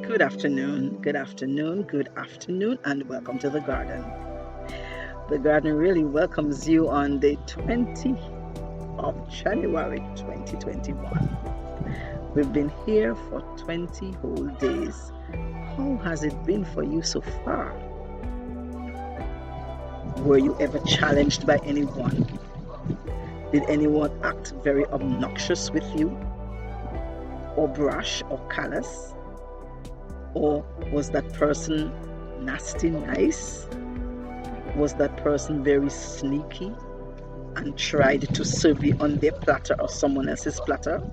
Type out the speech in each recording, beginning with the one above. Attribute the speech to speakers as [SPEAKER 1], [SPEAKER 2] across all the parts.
[SPEAKER 1] Good afternoon, good afternoon, good afternoon, and welcome to the garden. The garden really welcomes you on the 20th of January 2021. We've been here for 20 whole days. How has it been for you so far? Were you ever challenged by anyone? Did anyone act very obnoxious with you? Or brash or callous? Or was that person nasty nice? Was that person very sneaky and tried to serve you on their platter or someone else's platter?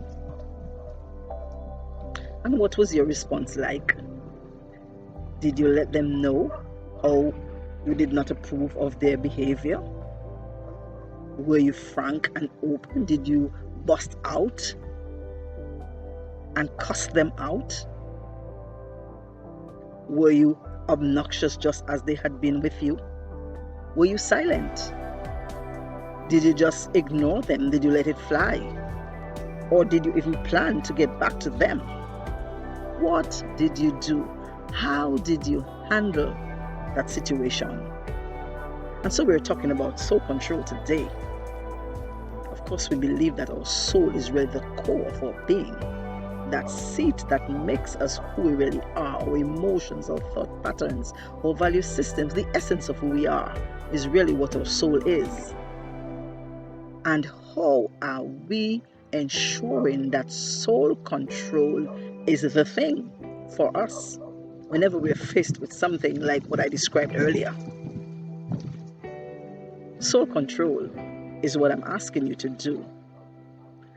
[SPEAKER 1] And what was your response like? Did you let them know how you did not approve of their behavior? Were you frank and open? Did you bust out and cuss them out? Were you obnoxious just as they had been with you? Were you silent? Did you just ignore them? Did you let it fly? Or did you even plan to get back to them? What did you do? How did you handle that situation? And so we're talking about soul control today. Of course, we believe that our soul is really the core of our being. That seat that makes us who we really are, our emotions, our thought patterns, our value systems, the essence of who we are is really what our soul is. And how are we ensuring that soul control is the thing for us whenever we're faced with something like what I described earlier? Soul control is what I'm asking you to do.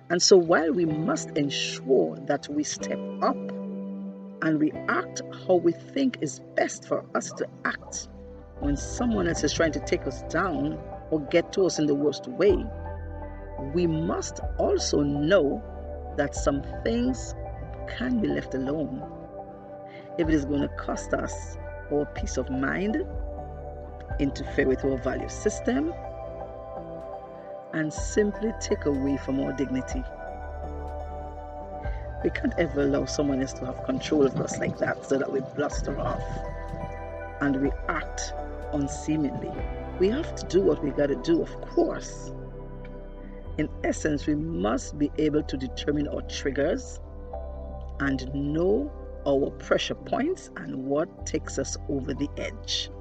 [SPEAKER 1] And so while we must ensure that we step up and we act how we think is best for us to act when someone else is trying to take us down or get to us in the worst way, we must also know that some things can be left alone. If it is going to cost us our peace of mind, interfere with our value system, and simply take away from our dignity. We can't ever allow someone else to have control of us like that so that we bluster off and we act unseemingly. We have to do what we got to do, of course. In essence, we must be able to determine our triggers and know our pressure points and what takes us over the edge.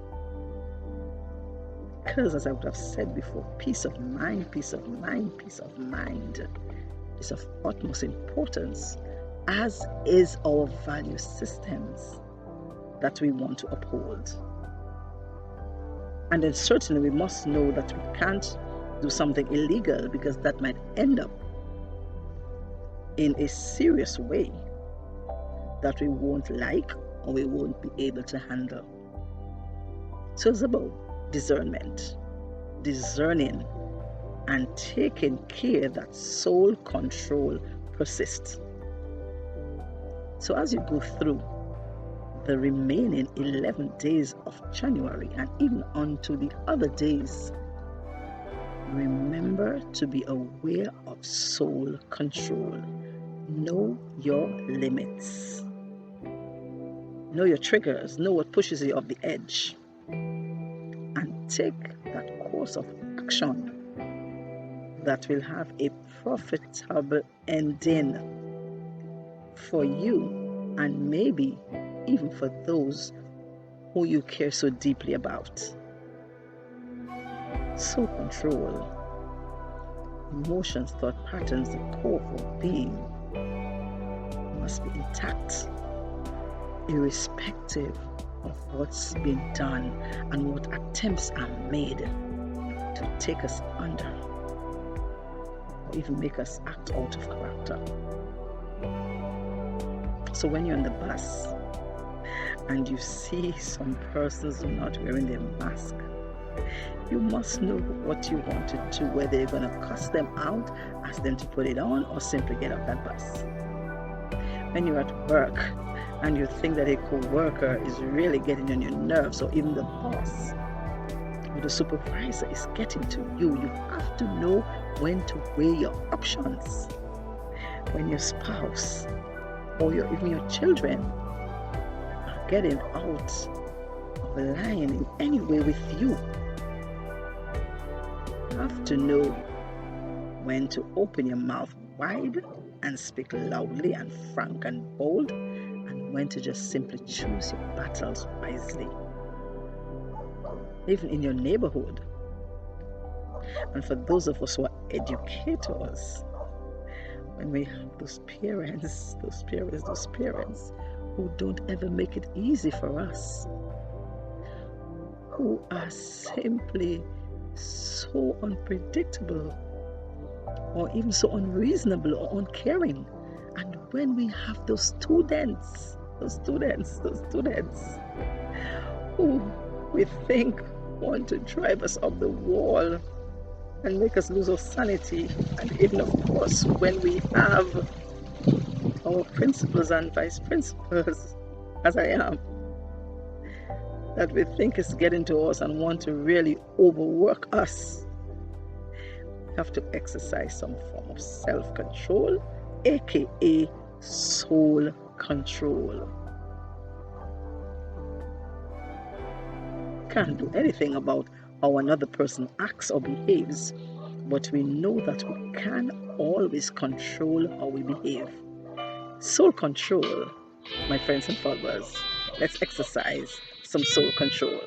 [SPEAKER 1] Because, as I would have said before, peace of mind, peace of mind, peace of mind is of utmost importance, as is our value systems that we want to uphold. And then certainly we must know that we can't do something illegal, because that might end up in a serious way that we won't like or we won't be able to handle. So it's about discernment, discerning and taking care that soul control persists. So as you go through the remaining 11 days of January and even onto the other days, remember to be aware of soul control. Know your limits. Know your triggers. Know what pushes you off the edge. And take that course of action that will have a profitable ending for you and maybe even for those who you care so deeply about. Soul control, emotions, thought patterns, the core of our being must be intact, irrespective of what's been done and what attempts are made to take us under or even make us act out of character. So when you're on the bus and you see some persons not wearing their mask, you must know what you want to do, whether you're going to cuss them out, ask them to put it on, or simply get off that bus. When you're at work and you think that a co-worker is really getting on your nerves, or even the boss or the supervisor is getting to you, you have to know when to weigh your options. When your spouse or even your children getting out of line in any way with you. You have to know when to open your mouth wide and speak loudly and frank and bold, and when to just simply choose your battles wisely. Even in your neighborhood. And for those of us who are educators, when we have those parents who don't ever make it easy for us, who are simply so unpredictable or even so unreasonable or uncaring. And when we have those students who we think want to drive us up the wall and make us lose our sanity, and even of course when we have our principals and vice principals, as I am, that we think is getting to us and want to really overwork us, we have to exercise some form of self-control, aka soul control. Can't do anything about how another person acts or behaves, but we know that we can always control how we behave. Soul control, my friends and followers. Let's exercise some soul control.